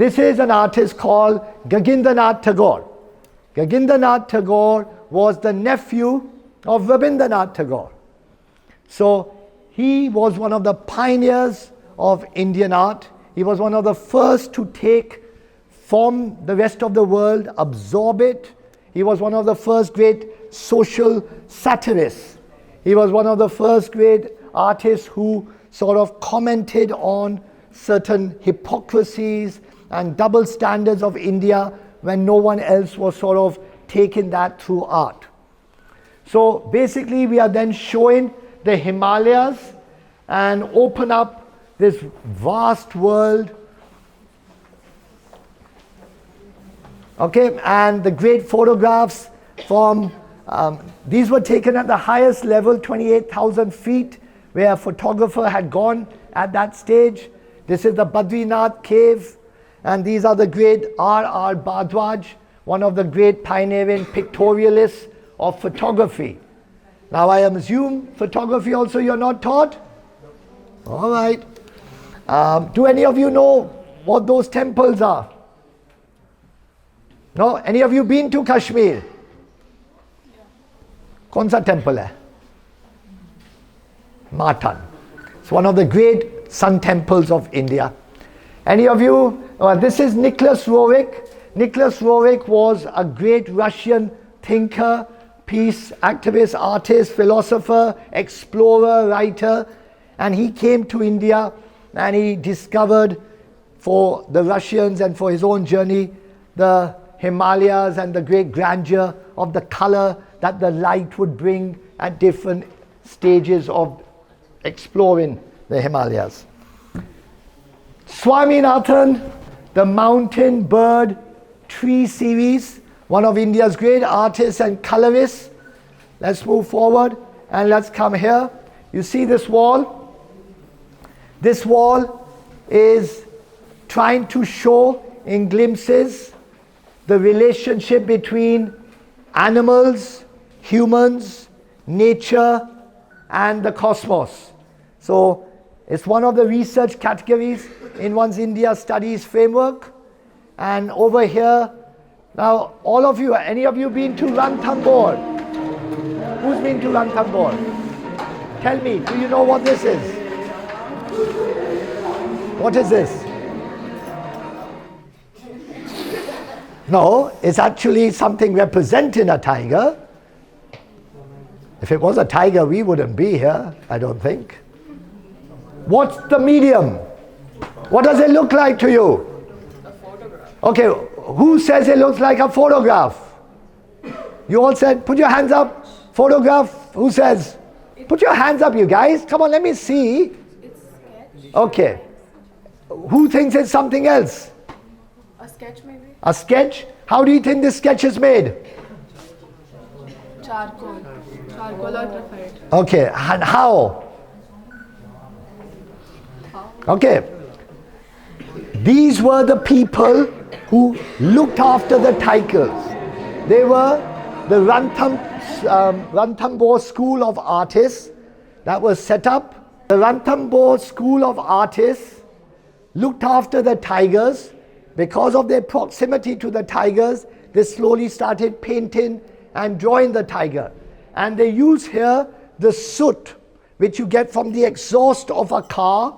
This is an artist called Gagindranath Tagore. Gagindranath Tagore was the nephew of Rabindranath Tagore. So he was one of the pioneers of Indian art. He was one of the first to take from the rest of the world, absorb it. He was one of the first great social satirists. He was one of the first great artists who sort of commented on certain hypocrisies and double standards of India when no one else was sort of taking that through art. So basically we are then showing the Himalayas and open up this vast world. Okay, and the great photographs from, these were taken at the highest level, 28,000 feet, where a photographer had gone at that stage. This is the Badrinath cave, and these are the great R.R. Bhardwaj, one of the great pioneering pictorialists of photography. Now I assume photography also you're not taught? All right. Do any of you know what those temples are? No? Any of you been to Kashmir? Kaun sa temple hai? Matan. It's one of the great sun temples of India. Any of you? This is Nicholas Roerich. Nicholas Roerich was a great Russian thinker, peace activist, artist, philosopher, explorer, writer, and he came to India and he discovered for the Russians and for his own journey the Himalayas and the great grandeur of the color that the light would bring at different stages of exploring the Himalayas. Swaminathan, the mountain bird tree series, one of India's great artists and colorists. Let's move forward and let's come here. You see this wall? This wall is trying to show in glimpses the relationship between animals, humans, nature, and the cosmos. So it's one of the research categories in one's India Studies framework. And over here, now all of you, any of you been to Ranthambore? Who's been to Ranthambore? Tell me, do you know what this is? What is this? No, it's actually something representing a tiger. If it was a tiger, we wouldn't be here, I don't think. What's the medium? What does it look like to you? A photograph. Okay, who says it looks like a photograph? You all said, put your hands up. Photograph, who says? Put your hands up, you guys. Come on, let me see. It's sketch. Okay. Who thinks it's something else? A sketch maybe? A sketch? How do you think this sketch is made? Charcoal. Charcoal or graphite. Okay, and how? Okay. These were the people who looked after the tigers. They were the Ranthambore School of Artists that was set up. The Ranthambore School of Artists looked after the tigers. Because of their proximity to the tigers, they slowly started painting and drawing the tiger. And they use here the soot, which you get from the exhaust of a car.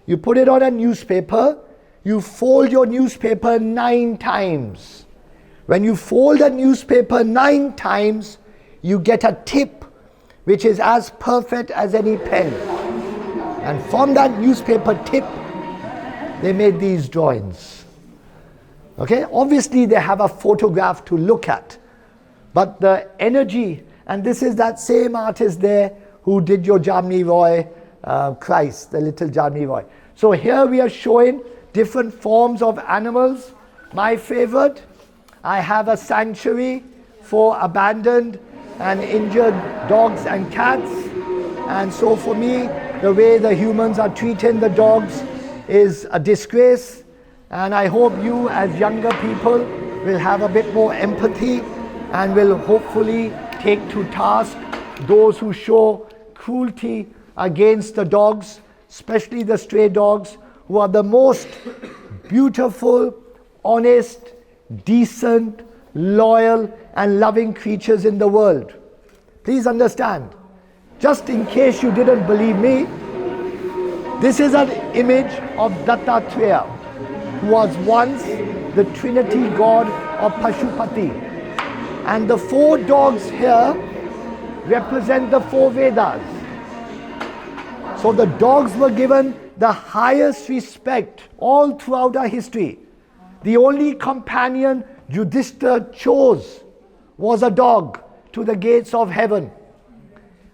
You put it on a newspaper. You fold your newspaper 9 times. When you fold a newspaper 9 times, you get a tip which is as perfect as any pen. And from that newspaper tip, they made these drawings. Okay, obviously they have a photograph to look at, but the energy, and this is that same artist there who did your Jamni Roy Christ, the little Jamni Roy. So here we are showing different forms of animals. My favorite, I have a sanctuary for abandoned and injured dogs and cats. And so for me, the way the humans are treating the dogs is a disgrace. And I hope you as younger people will have a bit more empathy and will hopefully take to task those who show cruelty against the dogs, especially the stray dogs, who are the most beautiful, honest, decent, loyal, and loving creatures in the world. Please understand, just in case you didn't believe me, this is an image of Dattatreya, who was once the Trinity God of Pashupati. And the 4 dogs here represent the 4 Vedas. So the dogs were given the highest respect all throughout our history. The only companion Yudhishthira chose was a dog to the gates of heaven.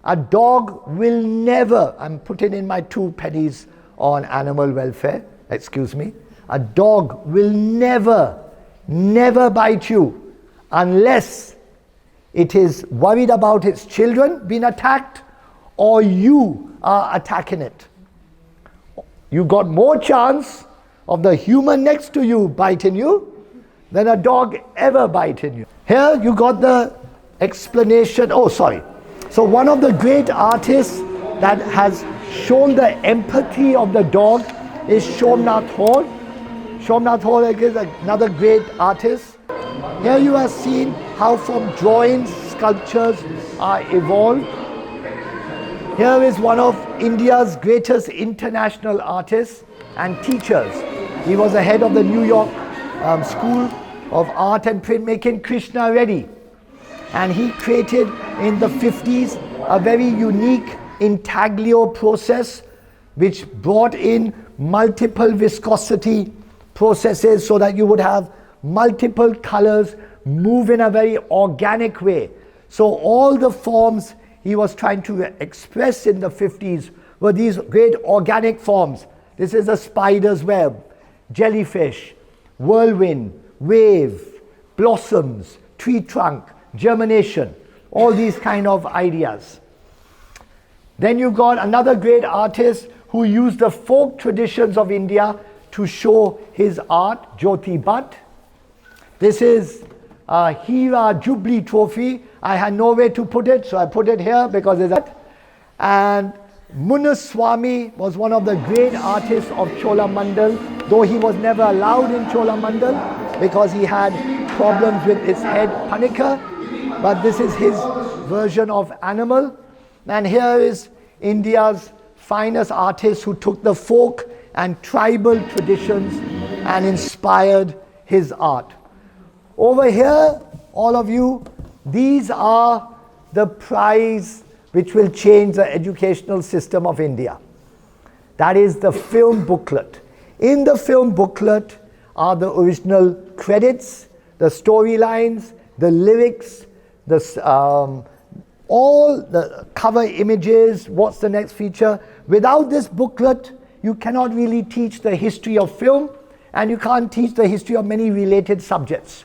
A dog will never, I'm putting in my 2 pennies on animal welfare, excuse me. A dog will never bite you unless it is worried about its children being attacked or you are attacking it. You got more chance of the human next to you biting you than a dog ever biting you. Here you got the explanation. So one of the great artists that has shown the empathy of the dog is Somnath Hall. Somnath Hall is another great artist. Here you have seen how from drawings, sculptures are evolved. Here is one of India's greatest international artists and teachers. He was the head of the New York School of Art and Printmaking, Krishna Reddy. And he created in the 50s a very unique intaglio process which brought in multiple viscosity processes so that you would have multiple colors move in a very organic way. So all the forms he was trying to express in the 50s were these great organic forms. This is a spider's web, jellyfish, whirlwind, wave, blossoms, tree trunk, germination, all these kind of ideas. Then you got another great artist who used the folk traditions of India to show his art, Jyoti Bhatt. This is a Hira Jubilee trophy. I had nowhere to put it, so I put it here because it's that. And Munnaswamy was one of the great artists of Cholamandal, though he was never allowed in Cholamandal because he had problems with his head, Panika. But this is his version of animal. And here is India's finest artist who took the folk and tribal traditions and inspired his art. Over here, all of you, these are the prize which will change the educational system of India. That is the film booklet. In the film booklet are the original credits, the storylines, the lyrics, all the cover images, what's the next feature. Without this booklet, you cannot really teach the history of film, and you can't teach the history of many related subjects.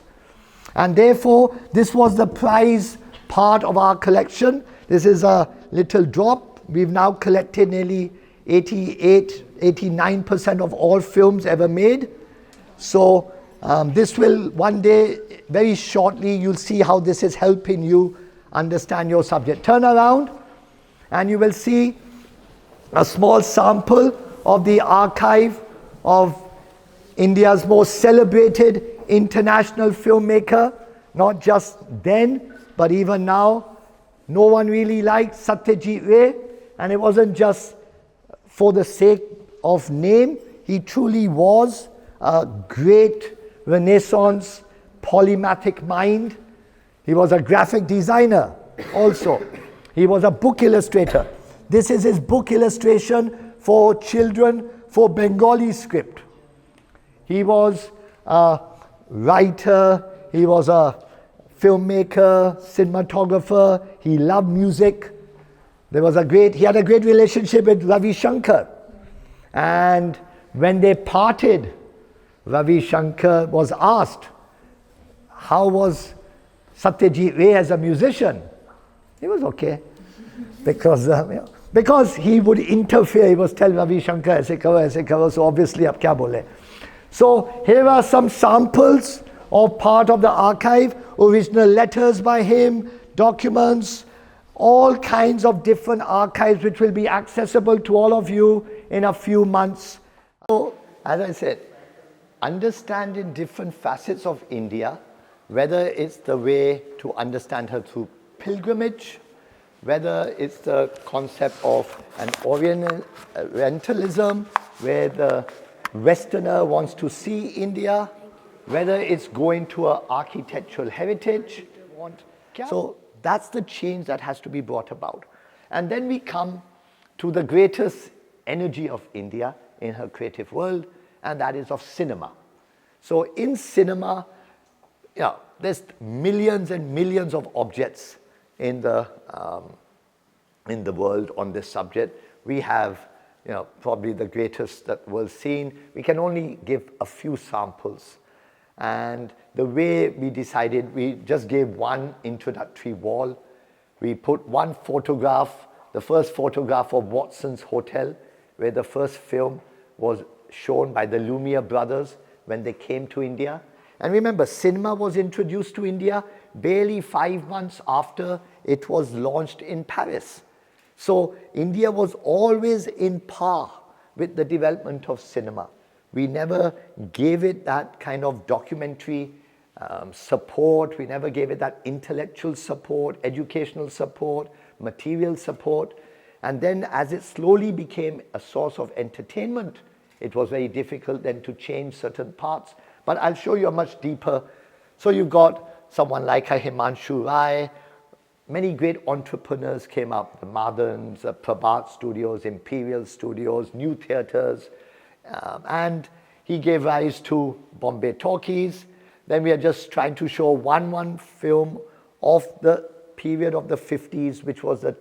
And therefore, this was the prize part of our collection. This is a little drop. We've now collected nearly 89% of all films ever made. So this will one day, very shortly, you'll see how this is helping you understand your subject. Turn around and you will see a small sample of the archive of India's most celebrated international filmmaker, not just then, but even now. No one really liked Satyajit Ray, and it wasn't just for the sake of name. He truly was a great Renaissance polymathic mind. He was a graphic designer also. He was a book illustrator. This is his book illustration for children for Bengali script. He was a writer, he was a filmmaker, cinematographer, he loved music. He had a great relationship with Ravi Shankar. And when they parted, Ravi Shankar was asked, how was Satyajit Ray as a musician? He was okay. Because he would interfere, he was tell Ravi Shankar, aise karo, so obviously ab kya bole. So here are some samples of part of the archive, original letters by him, documents, all kinds of different archives which will be accessible to all of you in a few months. So, as I said, understanding different facets of India, whether it's the way to understand her through pilgrimage, whether it's the concept of an Orientalism, where the Westerner wants to see India, whether it's going to an architectural heritage. So that's the change that has to be brought about. And then we come to the greatest energy of India in her creative world, and that is of cinema. So in cinema, there's millions and millions of objects in the world on this subject. We have probably the greatest that we've seen. We can only give a few samples. And the way we decided, we just gave one introductory wall. We put one photograph, the first photograph of Watson's Hotel, where the first film was shown by the Lumiere brothers when they came to India. And remember, cinema was introduced to India barely 5 months after it was launched in Paris. So India was always in par with the development of cinema. We never gave it that kind of documentary support. We never gave it that intellectual support, educational support, material support. And then as it slowly became a source of entertainment, it was very difficult then to change certain parts. But I'll show you a much deeper. So you've got someone like a Himanshu Rai. Many great entrepreneurs came up, the Madans, the Prabhat Studios, Imperial Studios, New Theatres, and he gave rise to Bombay Talkies. Then we are just trying to show one film of the period of the 50s, which was the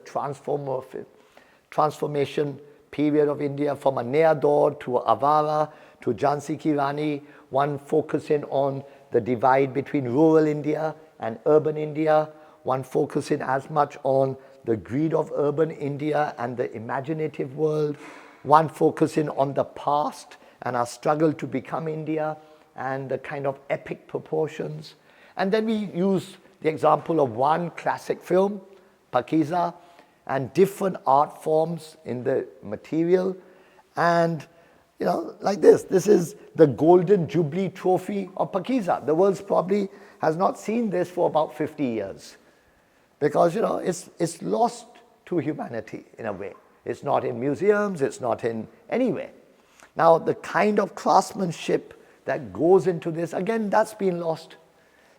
transformation period of India from a Neador to Avara to Jhansi Ki Rani, one focusing on the divide between rural India and urban India, one focusing as much on the greed of urban India and the imaginative world, one focusing on the past and our struggle to become India and the kind of epic proportions. And then we use the example of one classic film, Pakiza, and different art forms in the material. And like this is the Golden Jubilee Trophy of Pakiza. The world probably has not seen this for about 50 years. Because, it's lost to humanity in a way. It's not in museums, it's not in anywhere. Now, the kind of craftsmanship that goes into this, again, that's been lost.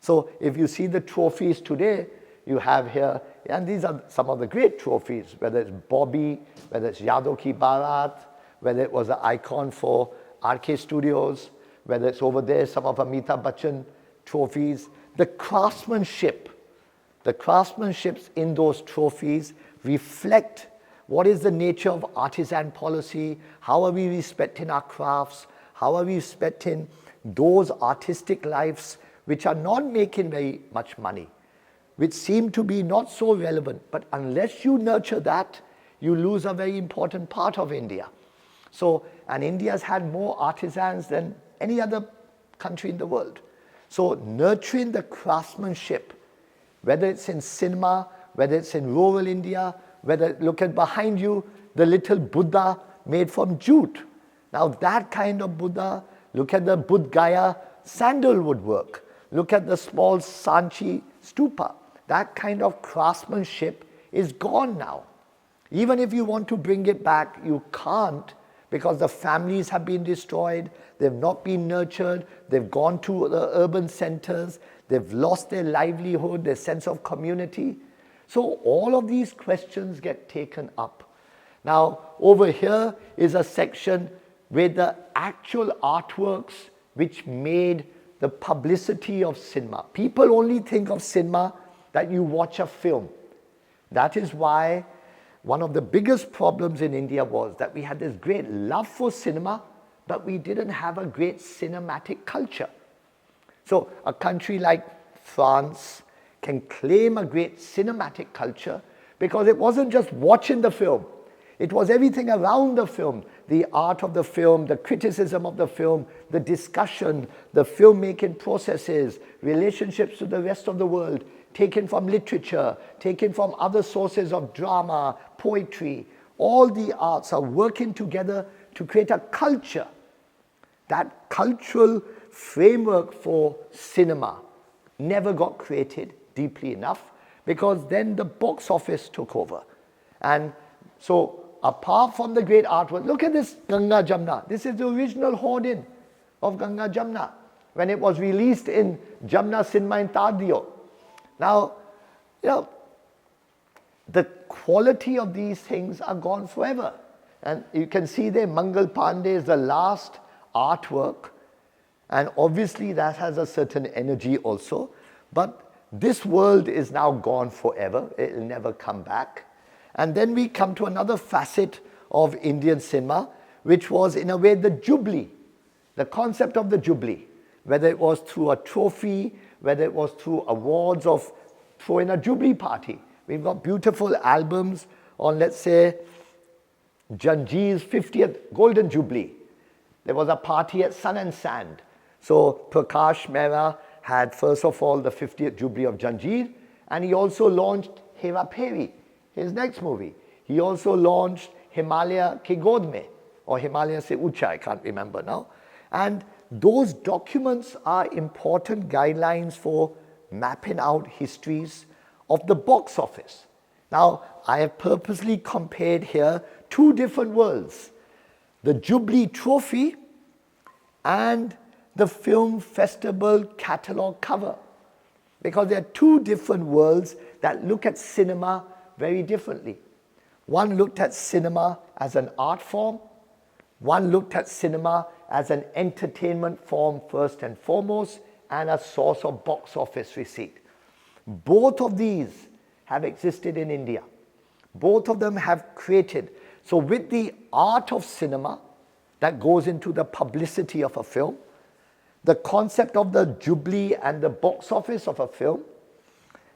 So if you see the trophies today, you have here, and these are some of the great trophies, whether it's Bobby, whether it's Yadav Ki Barat, whether it was an icon for RK Studios, whether it's over there, some of Amitabh Bachchan trophies. The craftsmanships in those trophies reflect what is the nature of artisan policy, how are we respecting our crafts, how are we respecting those artistic lives which are not making very much money, which seem to be not so relevant. But unless you nurture that, you lose a very important part of India. So, and India's had more artisans than any other country in the world. So nurturing the craftsmanship, whether it's in cinema, whether it's in rural India, whether, look at behind you, the little Buddha made from jute. Now that kind of Buddha, look at the Buddh Gaya sandalwood work. Look at the small Sanchi stupa. That kind of craftsmanship is gone now. Even if you want to bring it back, you can't, because the families have been destroyed, they've not been nurtured, they've gone to the urban centers, they've lost their livelihood, their sense of community. So all of these questions get taken up. Now, over here is a section with the actual artworks which made the publicity of cinema. People only think of cinema that you watch a film. That is why one of the biggest problems in India was that we had this great love for cinema, but we didn't have a great cinematic culture. So a country like France can claim a great cinematic culture because it wasn't just watching the film. It was everything around the film, the art of the film, the criticism of the film, the discussion, the filmmaking processes, relationships to the rest of the world, taken from literature, taken from other sources of drama, poetry. All the arts are working together to create a culture that cultural framework for cinema never got created deeply enough, because then the box office took over. And so apart from the great artwork, look at this Ganga Jamna. This is the original hoarding of Ganga Jamna when it was released in Jamna Cinema in Tardio. Now, the quality of these things are gone forever. And you can see there, Mangal Pandey is the last artwork, and obviously that has a certain energy also. But this world is now gone forever. It will never come back. And then we come to another facet of Indian cinema, which was in a way the Jubilee, the concept of the Jubilee, whether it was through a trophy, whether it was through awards of throwing a Jubilee party. We've got beautiful albums on, let's say, Janjeev's 50th Golden Jubilee. There was a party at Sun and Sand. So Prakash Mehra had first of all the 50th Jubilee of Janjeev, and he also launched Hera Pheri, his next movie. He also launched Himalaya Ke God Mein, or Himalaya Se Ucha, I can't remember now. And those documents are important guidelines for mapping out histories of the box office. Now, I have purposely compared here two different worlds, the Jubilee Trophy and the film festival catalogue cover, because there are two different worlds that look at cinema very differently. One looked at cinema as an art form, one looked at cinema as an entertainment form first and foremost, and a source of box office receipt. Both of these have existed in India. Both of them have created. So with the art of cinema that goes into the publicity of a film, the concept of the Jubilee and the box office of a film,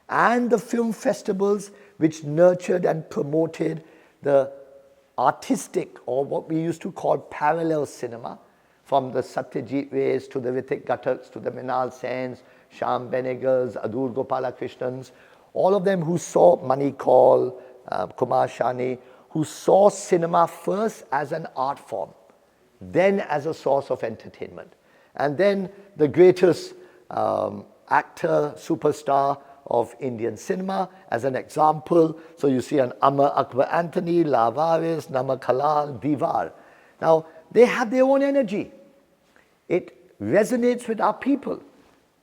and the film festivals which nurtured and promoted the artistic, or what we used to call parallel cinema, from the Satyajit Rays to the Ritik Ghataks to the Minal Sens, Shyam Benegals, Adur Gopalakrishnans, all of them who saw Mani Kaul, Kumar Shani, who saw cinema first as an art form, then as a source of entertainment. And then the greatest actor, superstar of Indian cinema as an example. So you see an Amar Akbar Anthony, Lavaris, Namak Halal, Diwar. Now, they have their own energy. It resonates with our people.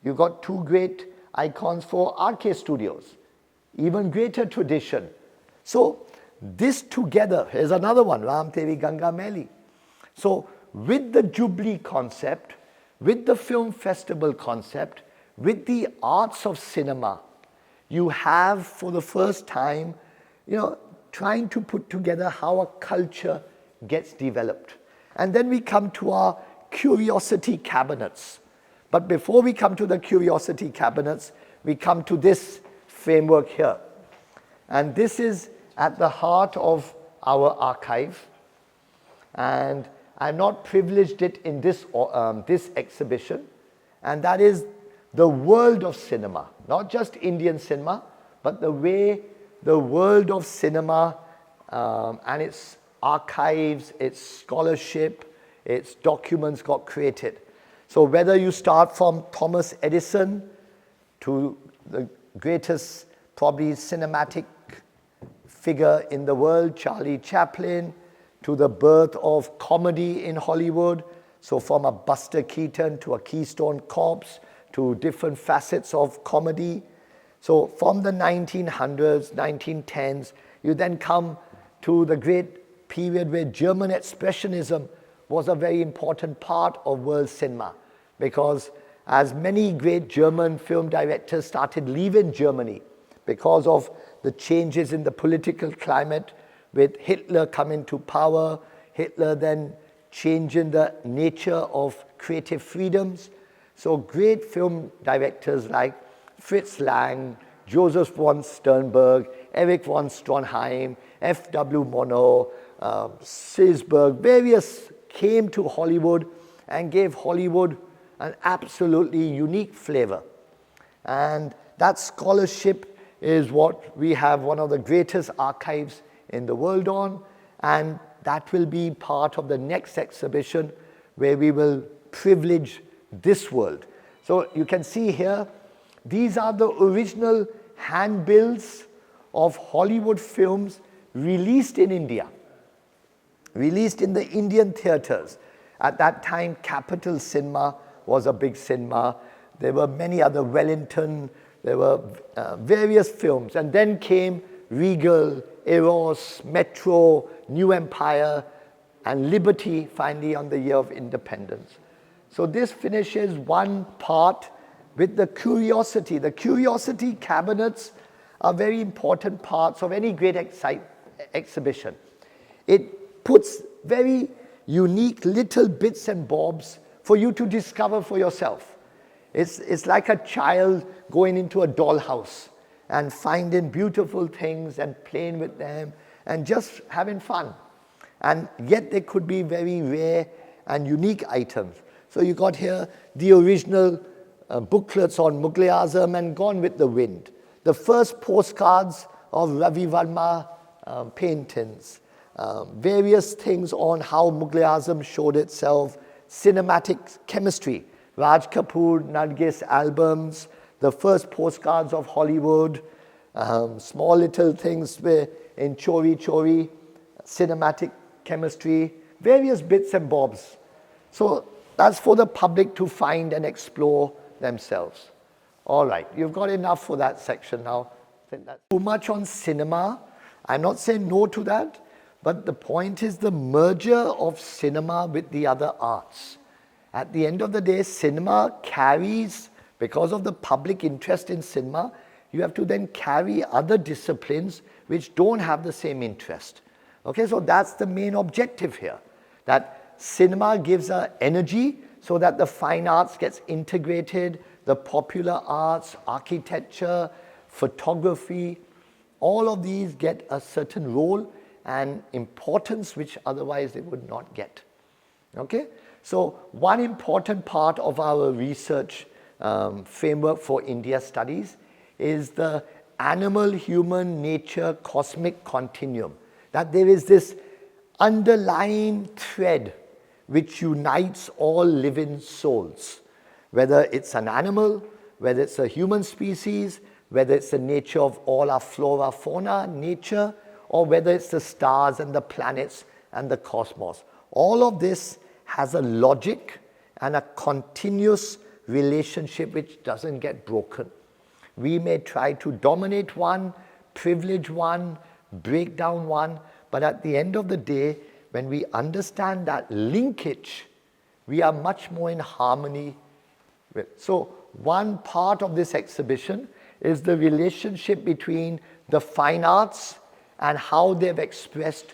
You've got two great icons for RK Studios, even greater tradition. So this together, here's another one, Ram Tevi Ganga Meli. So with the Jubilee concept, with the film festival concept, with the arts of cinema, you have for the first time, trying to put together how a culture gets developed. And then we come to our curiosity cabinets. But before we come to the curiosity cabinets, we come to this framework here. And this is at the heart of our archive. And I've not privileged it in this exhibition. And that is the world of cinema. Not just Indian cinema, but the way the world of cinema and its archives, its scholarship, its documents got created. So whether you start from Thomas Edison to the greatest probably cinematic figure in the world, Charlie Chaplin, to the birth of comedy in Hollywood, so from a Buster Keaton to a Keystone Cops, to different facets of comedy. So from the 1900s, 1910s, you then come to the great period where German Expressionism was a very important part of world cinema, because as many great German film directors started leaving Germany because of the changes in the political climate, with Hitler coming to power, Hitler then changing the nature of creative freedoms. So great film directors like Fritz Lang, Joseph von Sternberg, Erich von Stroheim, F.W. Monod, Seisberg, various came to Hollywood and gave Hollywood an absolutely unique flavor. And that scholarship is what we have one of the greatest archives in the world on, and that will be part of the next exhibition, where we will privilege this world. So you can see here, these are the original handbills of Hollywood films released in India, released in the Indian theaters. At that time, Capital Cinema was a big cinema. There were many other, Wellington, there were various films. And then came Regal, Eros, Metro, New Empire, and Liberty finally on the year of independence. So this finishes one part with the curiosity. The curiosity cabinets are very important parts of any great exhibition. It puts very unique little bits and bobs for you to discover for yourself. It's like a child going into a dollhouse and finding beautiful things and playing with them and just having fun. And yet they could be very rare and unique items. So you got here the original booklets on Mughal-e-Azam and Gone with the Wind. The first postcards of Ravi Varma paintings. Various things on how Mughal-e-Azam showed itself. Cinematic chemistry. Raj Kapoor, Nargis albums. The first postcards of Hollywood. Small little things in Chori Chori. Cinematic chemistry. Various bits and bobs. So that's for the public to find and explore themselves. All right, you've got enough for that section now. I think that's too much on cinema. I'm not saying no to that, but the point is the merger of cinema with the other arts. At the end of the day, cinema carries, because of the public interest in cinema, you have to then carry other disciplines which don't have the same interest. Okay, so that's the main objective here, that cinema gives an energy so that the fine arts gets integrated, the popular arts, architecture, photography, all of these get a certain role and importance which otherwise they would not get. Okay? So one important part of our research framework for India studies is the animal-human nature cosmic continuum. That there is this underlying thread which unites all living souls, whether it's an animal, whether it's a human species, whether it's the nature of all our flora, fauna, nature, or whether it's the stars and the planets and the cosmos. All of this has a logic and a continuous relationship which doesn't get broken. We may try to dominate one, privilege one, break down one, but at the end of the day, when we understand that linkage, we are much more in harmony with. So one part of this exhibition is the relationship between the fine arts and how they've expressed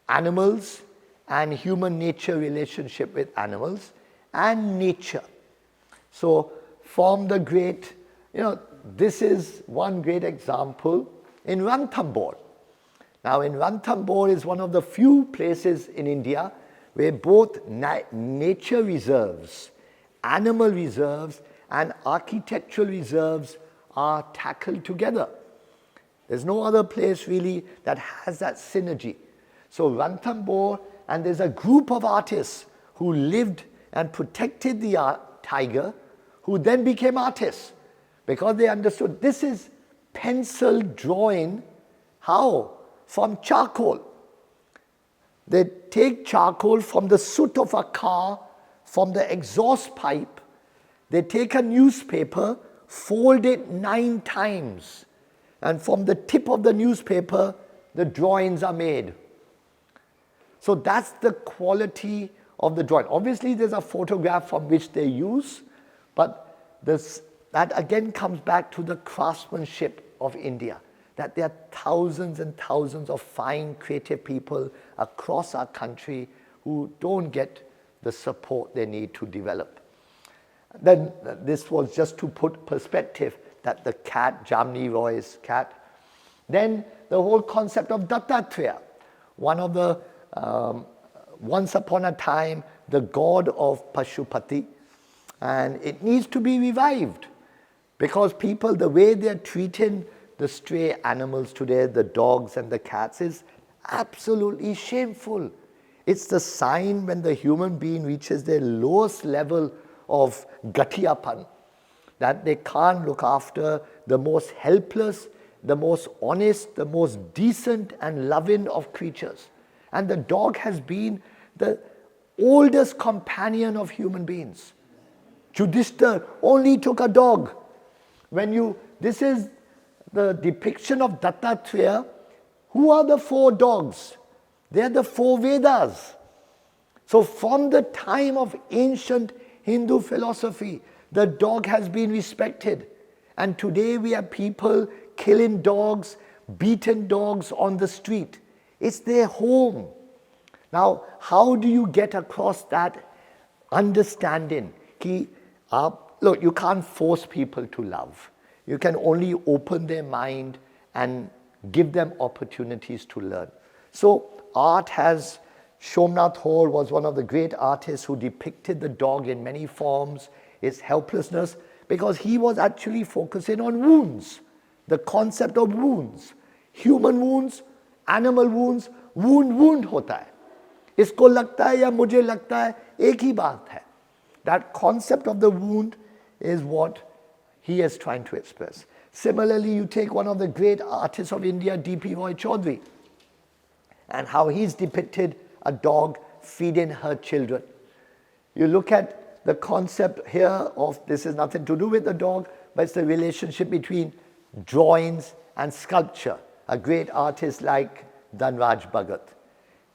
animals and human nature relationship with animals and nature. So from the great, this is one great example in Ranthambore. Now in Ranthambore is one of the few places in India where both nature reserves, animal reserves and architectural reserves are tackled together. There's no other place really that has that synergy. So Ranthambore, and there's a group of artists who lived and protected the tiger, who then became artists because they understood this is pencil drawing. How? From charcoal. They take charcoal from the soot of a car, from the exhaust pipe. They take a newspaper, fold it 9 times, and from the tip of the newspaper, the drawings are made. So that's the quality of the drawing. Obviously, there's a photograph from which they use, but that again comes back to the craftsmanship of India, that there are thousands and thousands of fine, creative people across our country who don't get the support they need to develop. Then this was just to put perspective that the cat, Jamni Roy's cat. Then the whole concept of Dattatreya, one of the, once upon a time, the god of Pashupati, and it needs to be revived because people, the way they're treating the stray animals today, the dogs and the cats, is absolutely shameful. It's the sign when the human being reaches their lowest level of gatiyapan, that they can't look after the most helpless, the most honest, the most decent and loving of creatures. And the dog has been the oldest companion of human beings. Yudhishthira only took a dog. This is the depiction of Dattatreya. Who are the 4 dogs? They are the 4 Vedas. So from the time of ancient Hindu philosophy, the dog has been respected. And today we have people killing dogs, beating dogs on the street. It's their home. Now, how do you get across that understanding? Look, you can't force people to love. You can only open their mind and give them opportunities to learn. So art has, Somnath Hall was one of the great artists who depicted the dog in many forms, its helplessness, because he was actually focusing on wounds, the concept of wounds. Human wounds, animal wounds, wound होता है. इसको लगता है या मुझे लगता है, एक ही बात है. That concept of the wound is what he is trying to express. Similarly, you take one of the great artists of India, D.P. Roy Chaudhary, and how he's depicted a dog feeding her children. You look at the concept here of, this is nothing to do with the dog, but it's the relationship between drawings and sculpture. A great artist like Dhanraj Bhagat.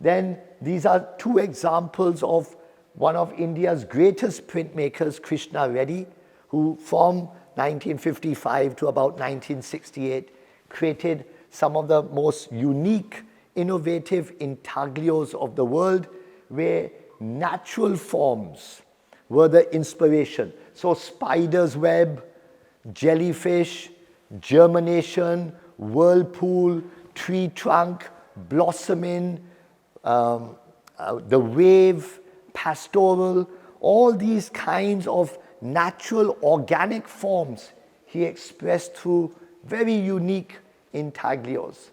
Then these are 2 examples of one of India's greatest printmakers, Krishna Reddy, who from 1955 to about 1968 created some of the most unique, innovative intaglios of the world, where natural forms were the inspiration. So spider's web, jellyfish, germination, whirlpool, tree trunk, blossoming, the wave, pastoral, all these kinds of natural organic forms he expressed through very unique intaglios.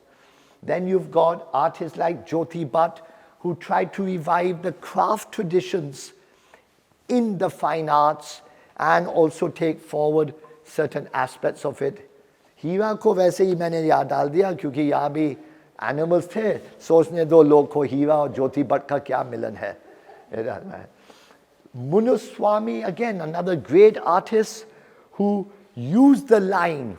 Then you've got artists like Jyoti Bhatt, who tried to revive the craft traditions in the fine arts and also take forward certain aspects of it. हीरा को वैसे ही मैंने याद डाल दिया क्योंकि यहाँ भी animals थे, सोचने दो लोग को हीरा और ज्योति भट्ट का क्या मिलन है. Munuswami, again, another great artist who used the line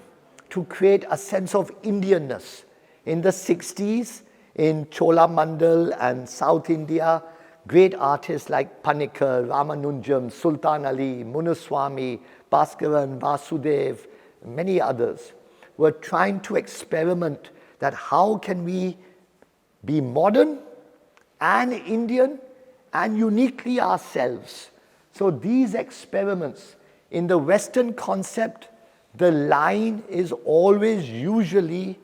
to create a sense of Indianness. In the 60s, in Cholamandal and South India, great artists like Panikkar, Ramanujam, Sultan Ali, Munuswami, Bhaskaran, Vasudev, many others were trying to experiment that how can we be modern and Indian and uniquely ourselves. So these experiments, in the Western concept, the line is always usually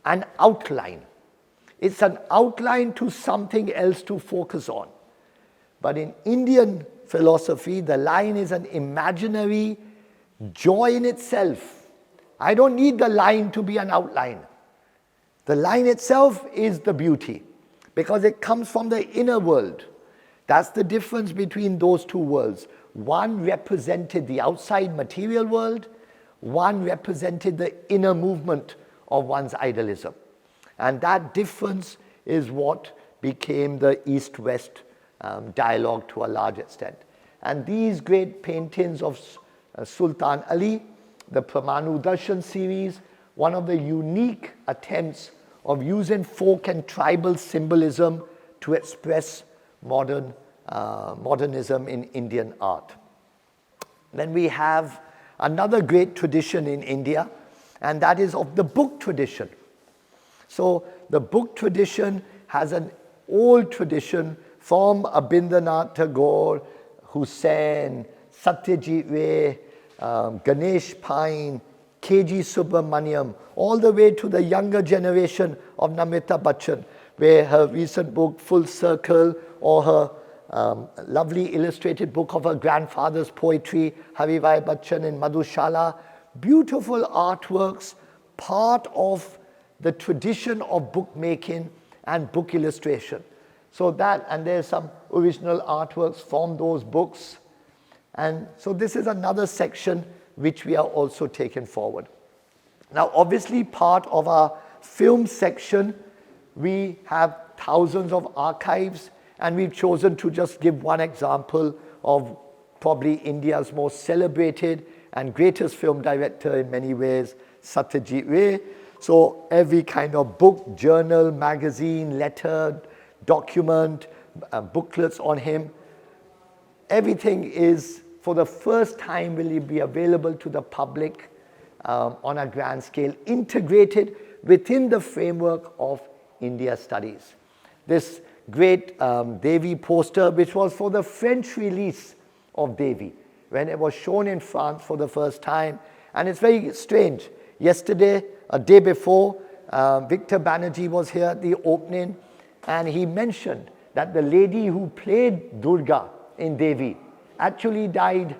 an outline. It's an outline to something else to focus on. But in Indian philosophy, the line is an imaginary joy in itself. I don't need the line to be an outline. The line itself is the beauty because it comes from the inner world. That's the difference between those 2 worlds. One represented the outside material world, one represented the inner movement of one's idealism. And that difference is what became the East-West dialogue to a large extent. And these great paintings of Sultan Ali, the Pramanu Darshan series, one of the unique attempts of using folk and tribal symbolism to express modernism in Indian art. Then we have another great tradition in India, and that is of the book tradition. So the book tradition has an old tradition from Abhindranath Tagore, Hussain, Satyajit Ray, Ganesh Pine, K.G. Subramaniam, all the way to the younger generation of Namrata Bachchan, where her recent book, Full Circle, or her lovely illustrated book of her grandfather's poetry, Haribhai Bachchan in Madhushala, beautiful artworks, part of the tradition of bookmaking and book illustration. So that, and there's some original artworks from those books. And so this is another section which we are also taking forward. Now, obviously, part of our film section, we have thousands of archives, and we've chosen to just give one example of probably India's most celebrated and greatest film director in many ways, Satyajit Ray. So every kind of book, journal, magazine, letter, document, booklets on him, everything is, for the first time, will be available to the public on a grand scale, integrated within the framework of India studies. This great Devi poster, which was for the French release of Devi, when it was shown in France for the first time. And it's very strange. Yesterday, a day before, Victor Banerjee was here at the opening, and he mentioned that the lady who played Durga in Devi actually died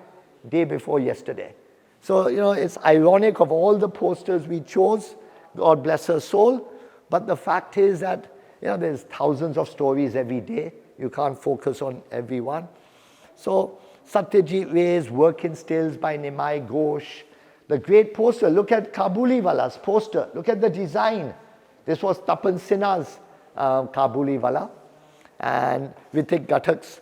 day before yesterday. So, it's ironic of all the posters we chose, God bless her soul, but the fact is that, there's thousands of stories every day. You can't focus on every one. So, Satyajit Ray's Working Stills by Nimai Ghosh, the great poster. Look at Kabuliwala's poster. Look at the design. This was Tapan Sinha's Kabuliwala and Ritik Ghatak's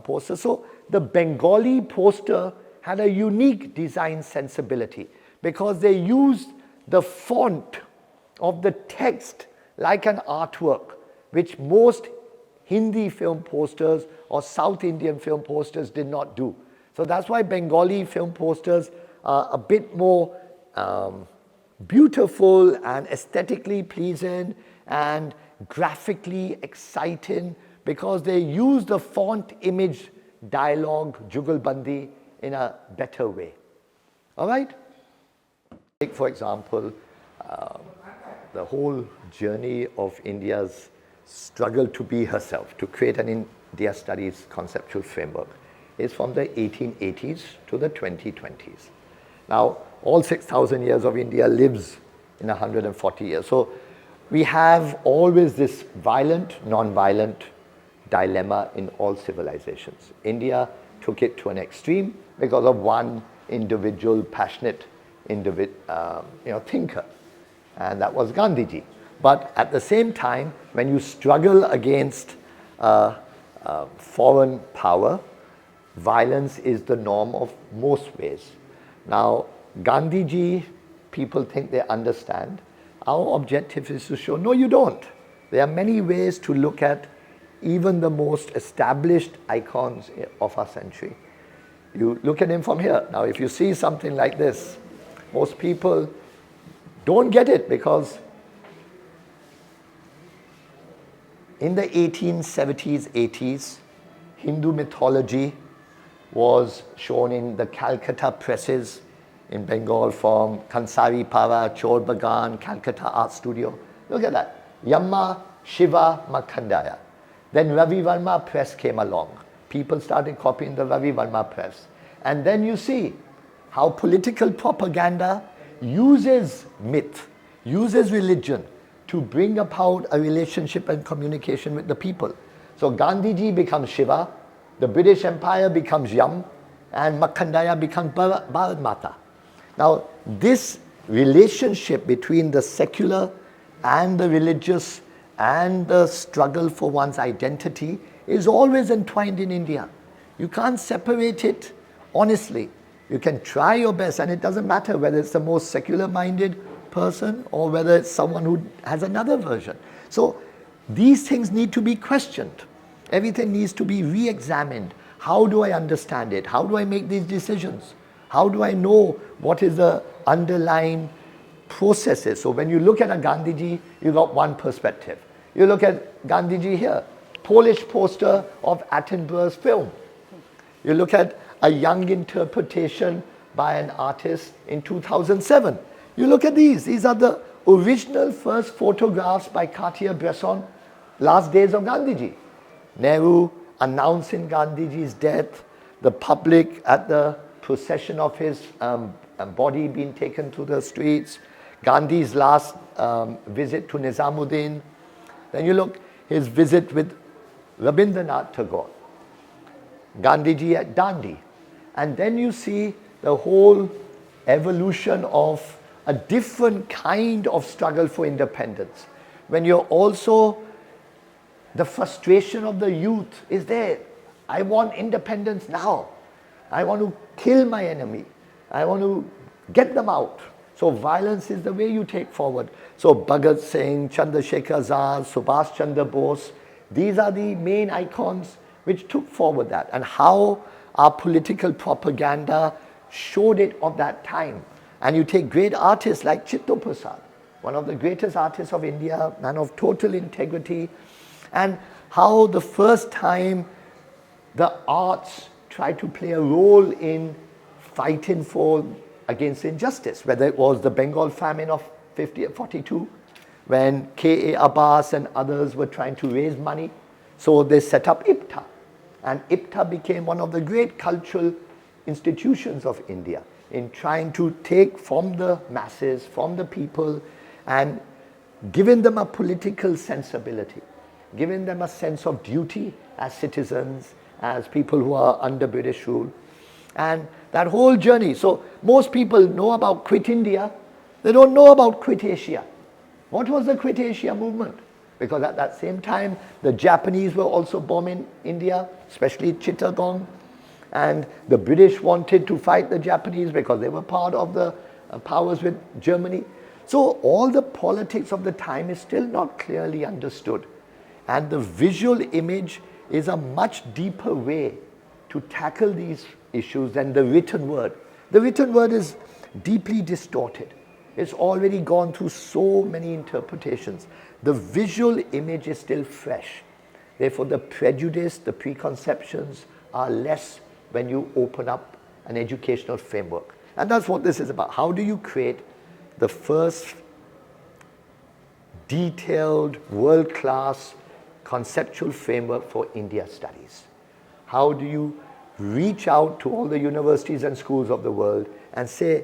poster. So the Bengali poster had a unique design sensibility because they used the font of the text like an artwork, which most Hindi film posters or South Indian film posters did not do. So that's why Bengali film posters are a bit more beautiful and aesthetically pleasing and graphically exciting, because they use the font, image, dialogue, jugalbandi in a better way. All right? Take, for example, the whole journey of India's struggle to be herself, to create an India studies conceptual framework, is from the 1880s to the 2020s. Now, all 6,000 years of India lives in 140 years. So we have always this violent, non-violent dilemma in all civilizations. India took it to an extreme because of one individual, passionate thinker, and that was Gandhiji. But at the same time, when you struggle against foreign power, violence is the norm of most ways. Now, Gandhiji, people think they understand. Our objective is to show, no, you don't. There are many ways to look at even the most established icons of our century. You look at him from here. Now, if you see something like this, most people don't get it, because in the 1870s, 80s, Hindu mythology was shown in the Calcutta presses in Bengal from Kansari Para, Chor Bagan, Calcutta Art Studio. Look at that. Yamma, Shiva, Markandeya. Then Ravi Varma press came along. People started copying the Ravi Varma press. And then you see how political propaganda uses myth, uses religion to bring about a relationship and communication with the people. So Gandhiji becomes Shiva, the British Empire becomes Yam, and Markandeya becomes Bharat Mata. Now, this relationship between the secular and the religious and the struggle for one's identity is always entwined in India. You can't separate it honestly. You can try your best, and it doesn't matter whether it's the most secular-minded person or whether it's someone who has another version. So these things need to be questioned. Everything needs to be re-examined. How do I understand it? How do I make these decisions? How do I know what is the underlying processes? So when you look at a Gandhiji, you got one perspective. You look at Gandhiji here, Polish poster of Attenborough's film. You look at a young interpretation by an artist in 2007. You look at these are the original first photographs by Cartier-Bresson, last days of Gandhiji. Nehru announcing Gandhiji's death, the public at the procession of his body being taken to the streets, Gandhi's last visit to Nizamuddin. Then you look, his visit with Rabindranath Tagore, Gandhiji at Dandi. And then you see the whole evolution of a different kind of struggle for independence. When you're also, the frustration of the youth is there. I want independence now. I want to kill my enemy. I want to get them out. So violence is the way you take forward. So Bhagat Singh, Chandrasekhar Azad, Subhash Chandra Bose, these are the main icons which took forward that, and how our political propaganda showed it of that time. And you take great artists like Chitto Prasad, one of the greatest artists of India, man of total integrity, and how the first time the arts tried to play a role in fighting against injustice, whether it was the Bengal famine of 42, when K.A. Abbas and others were trying to raise money. So they set up IPTA, and IPTA became one of the great cultural institutions of India in trying to take from the masses, from the people, and giving them a political sensibility, giving them a sense of duty as citizens, as people who are under British rule. And that whole journey. So most people know about Quit India. They don't know about Quit Asia. What was the Quit Asia movement? Because at that same time, the Japanese were also bombing India, especially Chittagong. And the British wanted to fight the Japanese because they were part of the powers with Germany. So all the politics of the time is still not clearly understood. And the visual image is a much deeper way to tackle these issues than the written word. The written word is deeply distorted. It's already gone through so many interpretations. The visual image is still fresh. Therefore, the prejudice, the preconceptions are less when you open up an educational framework. And that's what this is about. How do you create the first detailed, world-class conceptual framework for India studies? How do you reach out to all the universities and schools of the world and say,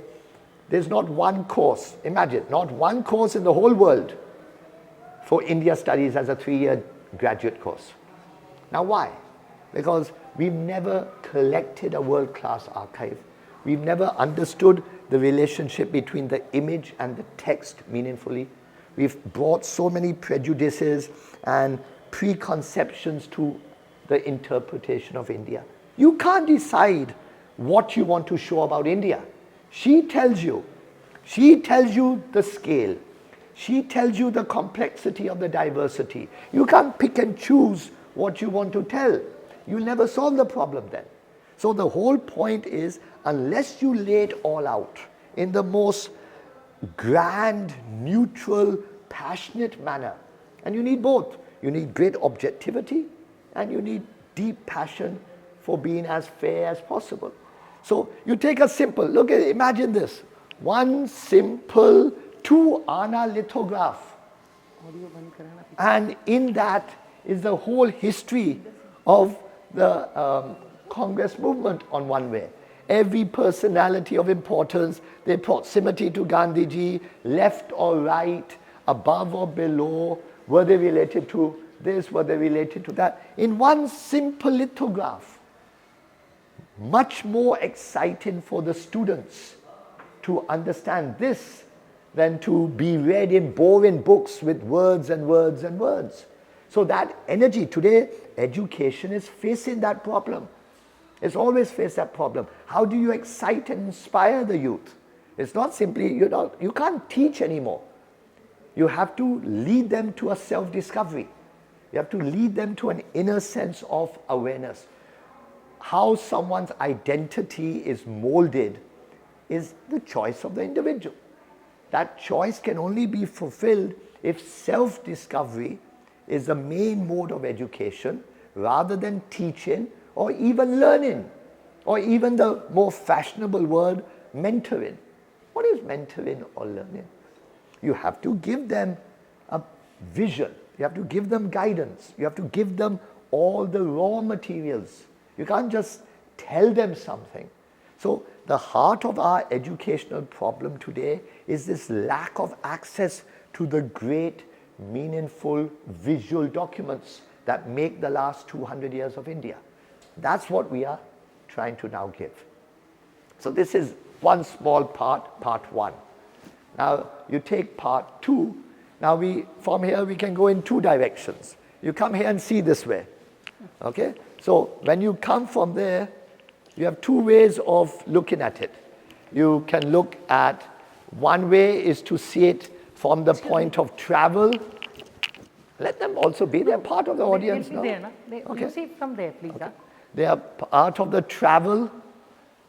there's not one course, imagine, not one course in the whole world for India studies as a 3-year graduate course. Now why? Because we've never collected a world-class archive. We've never understood the relationship between the image and the text meaningfully. We've brought so many prejudices and preconceptions to the interpretation of India. You can't decide what you want to show about India. She tells you the scale. She tells you the complexity of the diversity. You can't pick and choose what you want to tell. You'll never solve the problem then. So the whole point is, unless you lay it all out in the most grand, neutral, passionate manner, and you need both. You need great objectivity and you need deep passion for being as fair as possible. So you take a simple, look at it, imagine this. One simple 2-ana lithograph. And in that is the whole history of the Congress movement on one way. Every personality of importance, their proximity to Gandhiji, left or right, above or below, were they related to this, were they related to that, in one simple lithograph. Much more exciting for the students to understand this than to be read in boring books with words and words and words. So that energy, today education is facing that problem. It's always faced that problem. How do you excite and inspire the youth? It's not simply, you can't teach anymore. You have to lead them to a self-discovery. You have to lead them to an inner sense of awareness. How someone's identity is molded is the choice of the individual. That choice can only be fulfilled if self-discovery is the main mode of education rather than teaching or even learning, or even the more fashionable word, mentoring. What is mentoring or learning? You have to give them a vision. You have to give them guidance. You have to give them all the raw materials. You can't just tell them something. So the heart of our educational problem today is this lack of access to the great, meaningful visual documents that make the last 200 years of India. That's what we are trying to now give. So this is one small part, part one. Now you take part two. Now from here we can go in two directions. You come here and see this way. Okay? So when you come from there, you have two ways of looking at it. You can look at, one way is to see it from the point of travel. Let them also be, they're part of the audience now. Okay. You see it from there, please. Okay. They are part of the travel,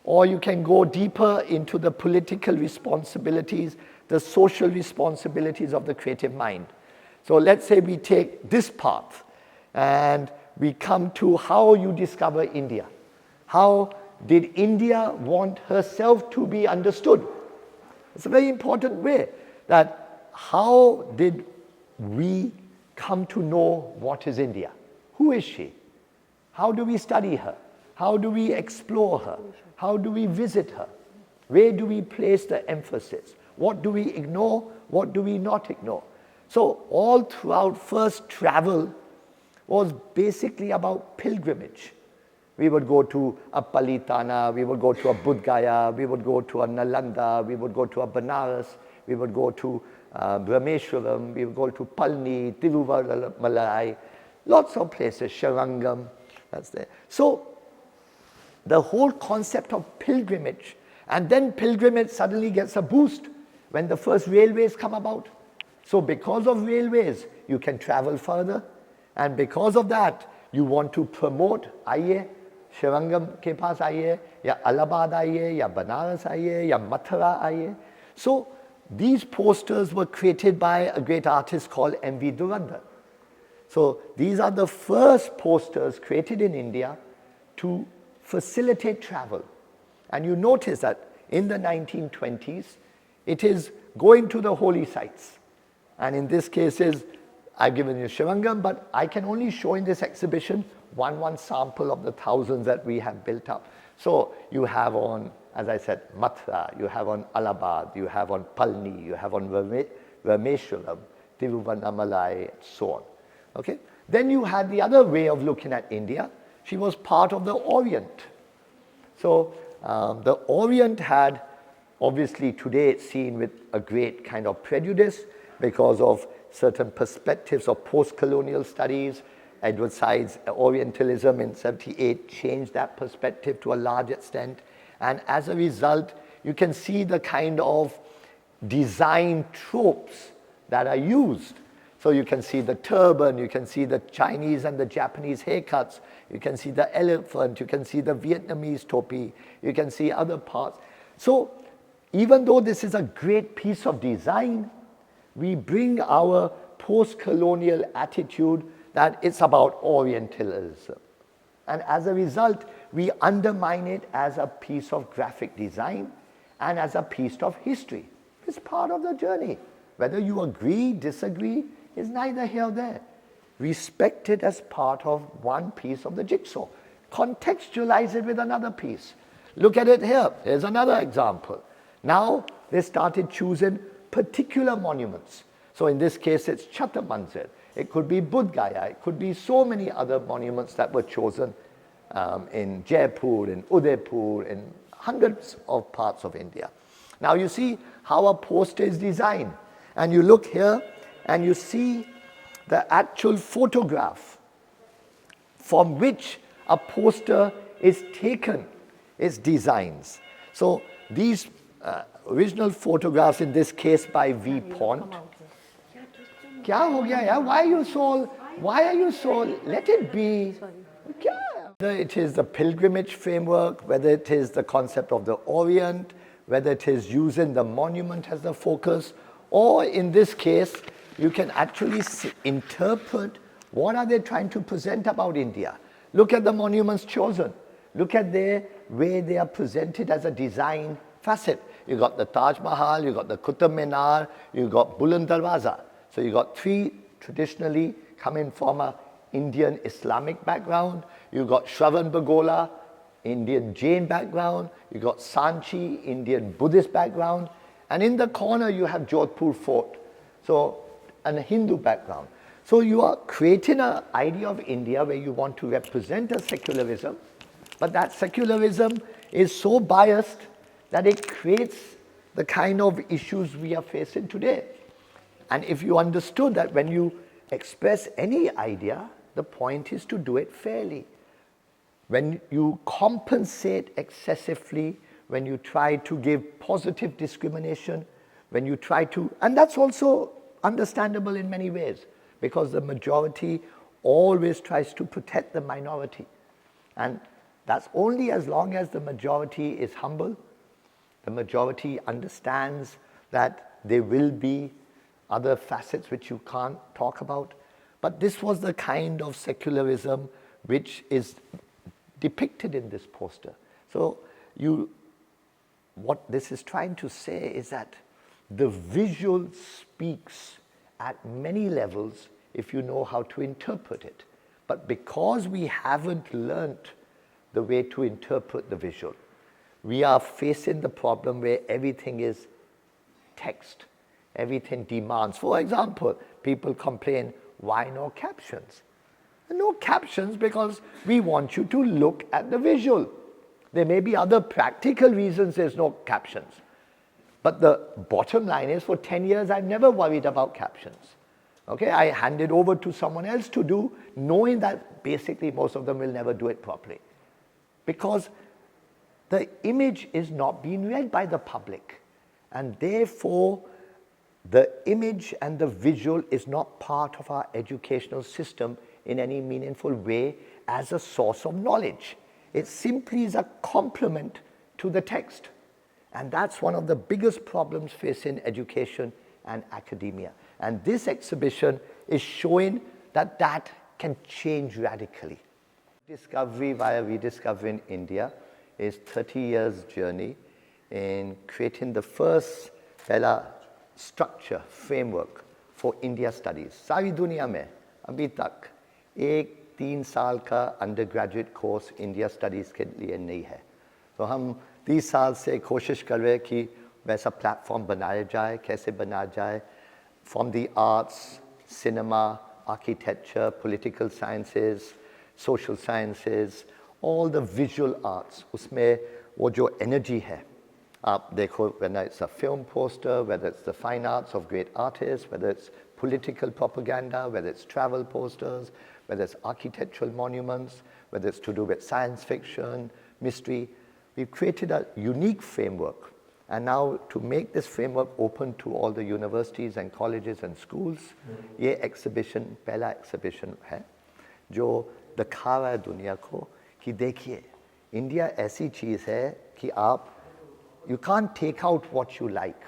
or you can go deeper into the political responsibilities, the social responsibilities of the creative mind. So let's say we take this path and we come to how you discover India. How did India want herself to be understood? It's a very important way, that how did we come to know what is India? Who is she? How do we study her? How do we explore her? How do we visit her? Where do we place the emphasis? What do we ignore? What do we not ignore? So all throughout first travel was basically about pilgrimage. We would go to a Palitana, we would go to a Bodh Gaya, we would go to a Nalanda, we would go to a Banaras, we would go to Brahmeshwaram, we would go to Palni, Tiruvallalai, lots of places, Sharangam, that's there. So the whole concept of pilgrimage, and then pilgrimage suddenly gets a boost when the first railways come about. So because of railways, you can travel further, and because of that, you want to promote, आइए, Sharangam के पास आइए, या Allahabad आइए, या Banaras आइए, या Mathura आइए. So these posters were created by a great artist called M.V. Durandar. So these are the first posters created in India to facilitate travel. And you notice that in the 1920s, it is going to the holy sites. And in this case is, I've given you Sharangam, but I can only show in this exhibition one sample of the thousands that we have built up. So you have on, as I said, Mathura, you have on Allahabad, you have on Palni, you have on Rameshwaram, Tiruvannamalai, and so on. Okay? Then you had the other way of looking at India. She was part of the Orient. So the Orient had, obviously today it's seen with a great kind of prejudice because of certain perspectives of post-colonial studies. Edward Said's Orientalism in 78 changed that perspective to a large extent. And as a result, you can see the kind of design tropes that are used. So you can see the turban, you can see the Chinese and the Japanese haircuts, you can see the elephant, you can see the Vietnamese topi, you can see other parts. So even though this is a great piece of design, we bring our post-colonial attitude that it's about Orientalism. And as a result, we undermine it as a piece of graphic design and as a piece of history. It's part of the journey. Whether you agree, disagree, is neither here nor there. Respect it as part of one piece of the jigsaw. Contextualize it with another piece. Look at it here. Here's another example. Now they started choosing particular monuments. So in this case, it's Chhatar Manzir. It could be Bodh Gaya. It could be so many other monuments that were chosen in Jaipur, in Udaipur, in hundreds of parts of India. Now you see how a poster is designed. And you look here and you see the actual photograph from which a poster is taken, its designs. So these original photographs, in this case by V. Pont. Kya ho gaya yaar? Why are you so, let it be. Whether it is the pilgrimage framework, whether it is the concept of the Orient, whether it is using the monument as the focus, or in this case, you can actually interpret what are they trying to present about India. Look at the monuments chosen. Look at the way they are presented as a design facet. You got the Taj Mahal, you got the Qutub Minar, you got Buland Darwaza. So you got three traditionally coming from a Indian Islamic background. You got Shravan Bagola, Indian Jain background. You got Sanchi, Indian Buddhist background. And in the corner you have Jodhpur Fort, so a Hindu background. So you are creating an idea of India where you want to represent a secularism, but that secularism is so biased that it creates the kind of issues we are facing today. And if you understood that when you express any idea, the point is to do it fairly. When you compensate excessively, when you try to give positive discrimination, when you try to, and that's also understandable in many ways, because the majority always tries to protect the minority. And that's only as long as the majority is humble, the majority understands that there will be other facets which you can't talk about. But this was the kind of secularism which is depicted in this poster. So what this is trying to say is that the visual speaks at many levels if you know how to interpret it. But because we haven't learnt the way to interpret the visual, we are facing the problem where everything is text, everything demands. For example, people complain, why no captions? No captions because we want you to look at the visual. There may be other practical reasons there's no captions. But the bottom line is, for 10 years, I've never worried about captions. Okay, I handed over to someone else to do, knowing that basically most of them will never do it properly. Because the image is not being read by the public. And therefore, the image and the visual is not part of our educational system in any meaningful way as a source of knowledge. It simply is a complement to the text. And that's one of the biggest problems facing education and academia. And this exhibition is showing that that can change radically. Discovery via Rediscovering India is 30 years journey in creating the first पहला structure, framework for India studies. सारी दुनिया में अभी तक एक 3 साल का undergraduate course India studies के लिए नहीं है. तो हम 30 साल से कोशिश कर रहे हैं कि वैसा platform बनाया जाए, कैसे बनाया जाए, from the arts, cinema, architecture, political sciences, social sciences, all the visual arts, उसमें वो जो energy है, आप देखो, whether it's a film poster, whether it's the fine arts of great artists, whether it's political propaganda, whether it's travel posters, whether it's architectural monuments, whether it's to do with science fiction, mystery, we've created a unique framework. And now to make this framework open to all the universities and colleges and schools, ये exhibition, पहला exhibition है, जो दिखा रहा है दुनिया को कि देखिए, इंडिया ऐसी चीज़ है कि आप, you can't take out what you like.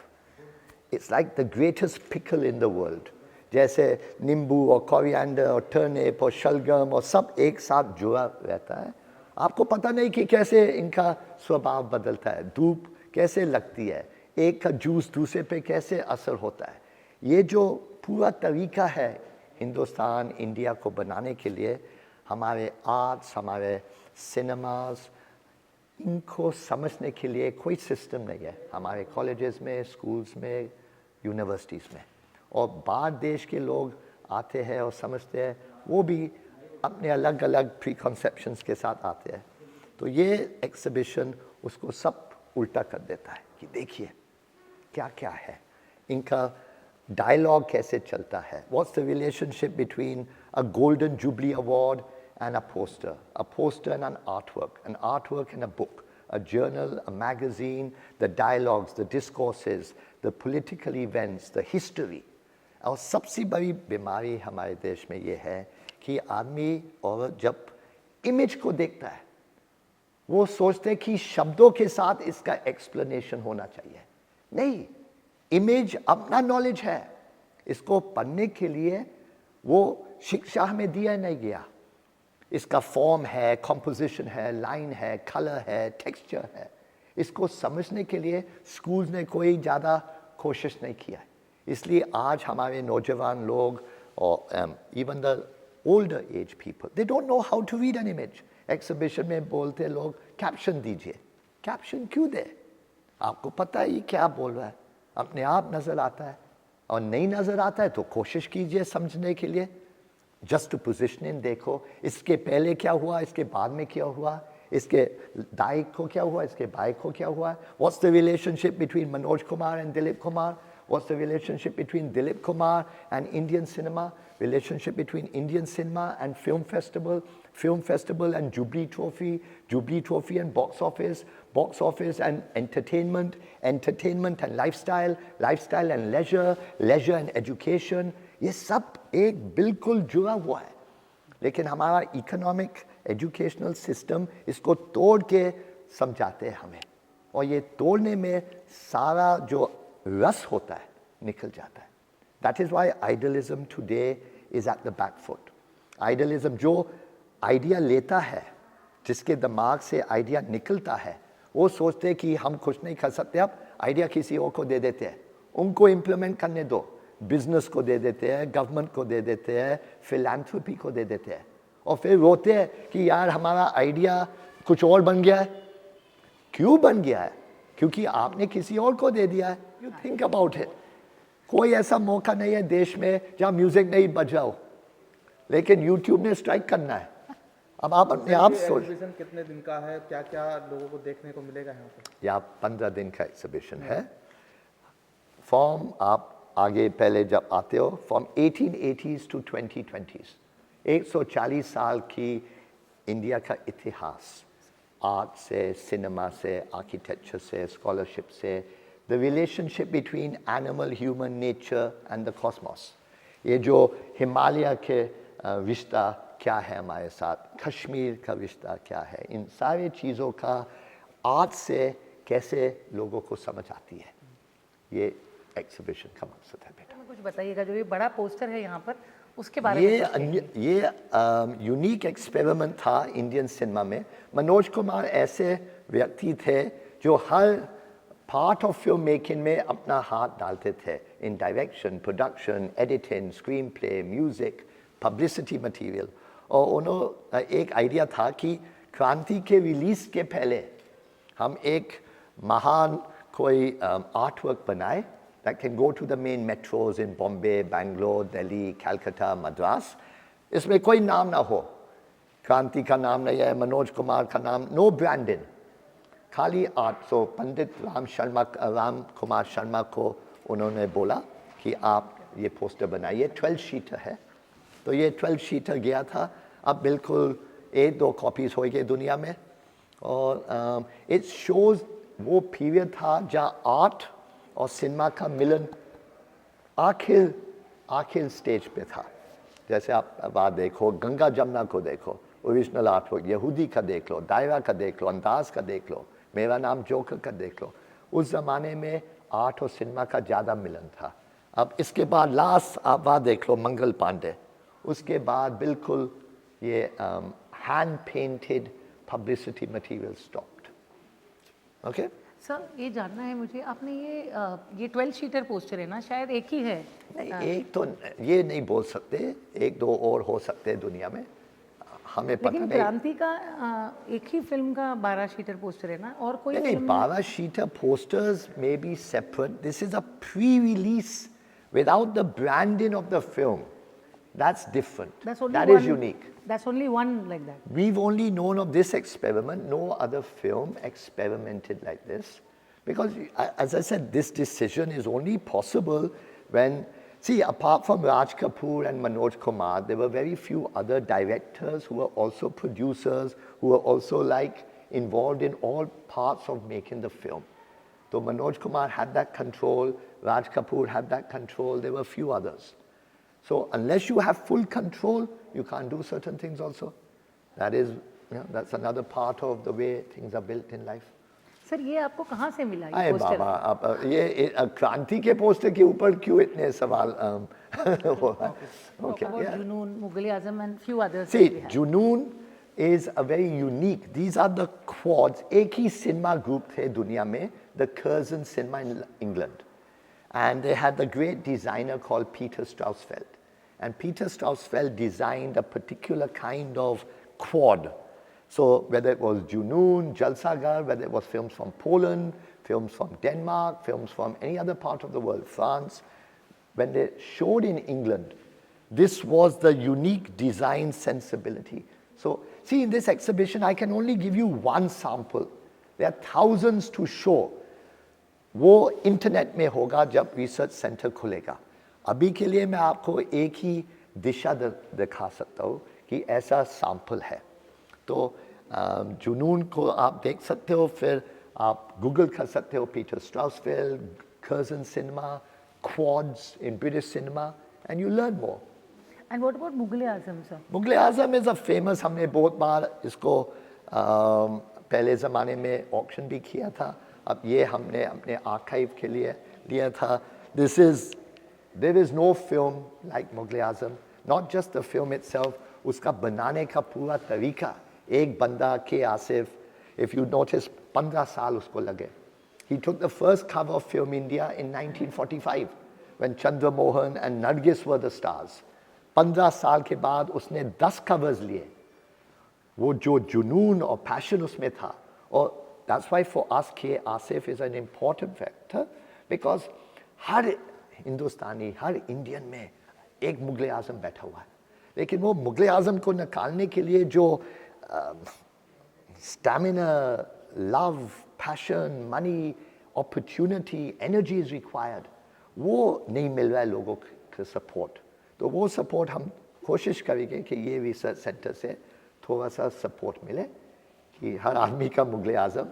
It's like the greatest pickle in the world. जैसे नींबू और coriander और turnip और शलगम और सब एक साथ जुड़ा रहता है. आपको पता नहीं कि कैसे इनका स्वभाव बदलता है, धूप कैसे लगती है, एक का जूस दूसरे पे कैसे असर होता है. ये जो पूरा तरीका है हिंदुस्तान, इंडिया को बनाने के लिए, हमारे आर्ट्स, हमारे सिनेमास, इनको समझने के लिए कोई सिस्टम नहीं है हमारे कॉलेजेस में, स्कूल्स में, यूनिवर्सिटीज़ में. और बाहर देश के लोग आते हैं और समझते हैं, वो भी अपने अलग अलग प्रीकॉन्सेप्शंस के साथ आते हैं. तो ये एग्जिबिशन उसको सब उल्टा कर देता है कि देखिए क्या क्या है, इनका डायलॉग कैसे चलता है. What's the relationship between a golden jubilee award and a poster and an artwork and a book, a journal, a magazine, the dialogues, the discourses, the political events, the history. और सबसे बड़ी बीमारी हमारे देश में ये है कि आदमी और जब इमेज को देखता है, वो सोचते हैं कि शब्दों के साथ इसका एक्सप्लेनेशन होना चाहिए. नहीं, इमेज अपना नॉलेज है, इसको पढ़ने के लिए वो शिक्षा हमें दिया नहीं गया. इसका फॉर्म है, कंपोजिशन है, लाइन है, कलर है, टेक्सचर है. इसको समझने के लिए स्कूल्स ने कोई ज़्यादा कोशिश नहीं किया. इसलिए आज हमारे नौजवान लोग और even the older age people, they don't know how to read an image. Exhibition में बोलते लोग कैप्शन दीजिए. कैप्शन क्यों दे? आपको पता है ये क्या बोल रहा है, अपने आप नज़र आता है. और नहीं नज़र आता है तो कोशिश कीजिए समझने के लिए. just to position in देखो इसके पहले क्या हुआ, इसके बाद में क्या हुआ, इसके दाएं को क्या हुआ, इसके बाएं को क्या हुआ. What's the relationship between Manoj Kumar and Dilip Kumar? What's the relationship between Dilip Kumar and Indian cinema? Relationship between Indian cinema and film festival and Jubilee Trophy and box office and entertainment and lifestyle and leisure and education. ये सब एक बिल्कुल जुड़ा हुआ है. लेकिन हमारा economic educational system इसको तोड़ के समझाते हैं हमें, और ये तोड़ने में सारा जो रस होता है निकल जाता है. That is why idealism today is at the back foot. Idealism जो आइडिया लेता है, जिसके दिमाग से आइडिया निकलता है, वो सोचते हैं कि हम कुछ नहीं कर सकते, अब आइडिया किसी और को दे देते हैं, उनको इम्प्लीमेंट करने दो. बिजनेस को दे देते हैं, गवर्नमेंट को दे देते हैं, फिलैंथ्रोपी को दे देते हैं, और फिर रोते हैं कि यार हमारा आइडिया कुछ और बन गया है. क्यों बन गया है? क्योंकि आपने किसी और को दे दिया है. You think about it. कोई ऐसा मौका नहीं है देश में जहाँ म्यूजिक नहीं बज रहा हो, लेकिन यूट्यूब ने स्ट्राइक करना है. अब आप अपने आप सोच. एग्जीबिशन कितने दिन का है, क्या क्या लोगों को देखने को मिलेगा यहाँ पे? यहाँ 15 दिन का एग्जीबिशन है. फॉर्म आप आगे पहले जब आते हो, फ्रॉम 1880s to 2020s, 140 साल की इंडिया का इतिहास, आर्ट से, सिनेमा से, आर्किटेक्चर से, स्कॉलरशिप से, the relationship between animal, human nature and the Cosmos. ये जो हिमालय के रिश्ता क्या है हमारे साथ, कश्मीर का रिश्ता क्या है, इन सारे चीज़ों का आर्ट से कैसे लोगों को समझ आती है, ये एग्जीबिशन का मकसद है. बेटा कुछ बताइएगा, जो ये बड़ा पोस्टर है यहाँ पर, उसके बारे में. ये यूनिक एक्सपेरिमेंट था इंडियन सिनेमा में. मनोज कुमार ऐसे व्यक्ति थे जो हर पार्ट ऑफ फिल्म मेकिंग में अपना हाथ डालते थे, इन direction, production, editing, screen play, music, publicity material. और उन्होंने एक आइडिया था कि क्रांति के रिलीज के पहले हम एक महान कोई आर्ट वर्क बनाए that can go to the main metros in Bombay, Bangalore, Delhi, Calcutta, Madras. इसमें कोई नाम ना हो, क्रांति का नाम नहीं है, मनोज कुमार का नाम, नो ब्रांडिंग, खाली आर्ट. सो पंडित राम कुमार शर्मा को उन्होंने बोला कि आप ये पोस्टर बनाइए. 12 शीटर है, तो ये 12 शीटर गया था. अब बिल्कुल 1-2 कॉपीज हो गए दुनिया में. और इट शोज वो पीरियड था जहाँ आर्ट और सिनेमा का मिलन आखिर स्टेज पे था. जैसे आप बात देखो, गंगा जमुना को देखो, ओरिजिनल आर्ट वर्क, यहूदी का देख लो, दायरा का देख लो, अंदाज का देख लो, मेरा नाम जोकर का देख लो. उस ज़माने में आर्ट और सिनेमा का ज़्यादा मिलन था. अब इसके बाद लास्ट आप बात देख लो, मंगल पांडे. उसके बाद बिल्कुल ये hand painted publicity material stocked. Okay sir, ये जानना है मुझे, आपने ये 12 शीटर पोस्टर है ना, शायद एक ही है. नहीं, एक तो ये नहीं बोल सकते, 1-2 और हो सकते हैं दुनिया में, हमें पता नहीं. लेकिन क्रांति का एक ही फिल्म का 12 शीटर पोस्टर है ना, और कोई नहीं, 12 sheeter posters may be separate. This is a pre release without the branding of the film. That's different. That is unique. That's only one like that. We've only known of this experiment. No other film experimented like this. Because, as I said, this decision is only possible when, see, apart from Raj Kapoor and Manoj Kumar, there were very few other directors who were also producers, who were also like involved in all parts of making the film. So Manoj Kumar had that control, Raj Kapoor had that control, there were few others. So unless you have full control, you can't do certain things also. That is, that's another part of the way things are built in life. Sir, ये आपको कहाँ से मिला ये अरे poster? बाबा, आप ये क्रांति के पोस्टर के ऊपर क्यों इतने सवाल हो रहा है? Okay, yeah. जुनून, मुगल-ए-आज़म and few others. See, Junoon is a very unique. These are the quads. एक ही cinema group थे दुनिया में, the Curzon Cinema in England. And they had the great designer called Peter Straussfeld. And Peter Straussfeld designed a particular kind of quad. So whether it was Junoon, Jalsagar, whether it was films from Poland, films from Denmark, films from any other part of the world, France, when they showed in England, This was the unique design sensibility. So, see, in this exhibition, I can only give you one sample. There are thousands to show. वो internet में होगा जब research centre खुलेगा. अभी के लिए मैं आपको एक ही दिशा दिखा सकता हूँ कि ऐसा सैंपल है. तो जुनून को आप देख सकते हो, फिर आप गूगल कर सकते हो Peter Strausfeld, Curzon cinema, quads in British cinema, and you learn more. And what about Mughal Azam sir? Mughal Azam is a famous, हमने बहुत बार इसको पहले ज़माने में ऑक्शन भी किया था. अब ये हमने अपने आर्काइव के लिए लिया था. There is no film like Mughal Azam. Not just the film itself, उसका बनाने का पूरा तरीका. एक बंदा के आसिफ, इफ़ यू नोटिस 15 साल उसको लगे. He took the first cover of Film India in 1945 when Chandra Mohan and Nargis were the stars. 15 साल के बाद उसने 10 covers लिए. वो जो जुनून और पैशन उसमें था. और that's why for us K. Asif is an important factor, because her Hindustani, her Indian में एक मुगल आजम बैठा हुआ है. लेकिन वो मुगल आजम को निकालने के लिए जो stamina, love, passion, money, opportunity, energy is required, वो नहीं मिल रहा है लोगों का सपोर्ट. तो वो सपोर्ट हम कोशिश करेंगे कि ये रिसर्च सेंटर से थोड़ा सा सपोर्ट मिले कि हर आदमी का मुगल आजम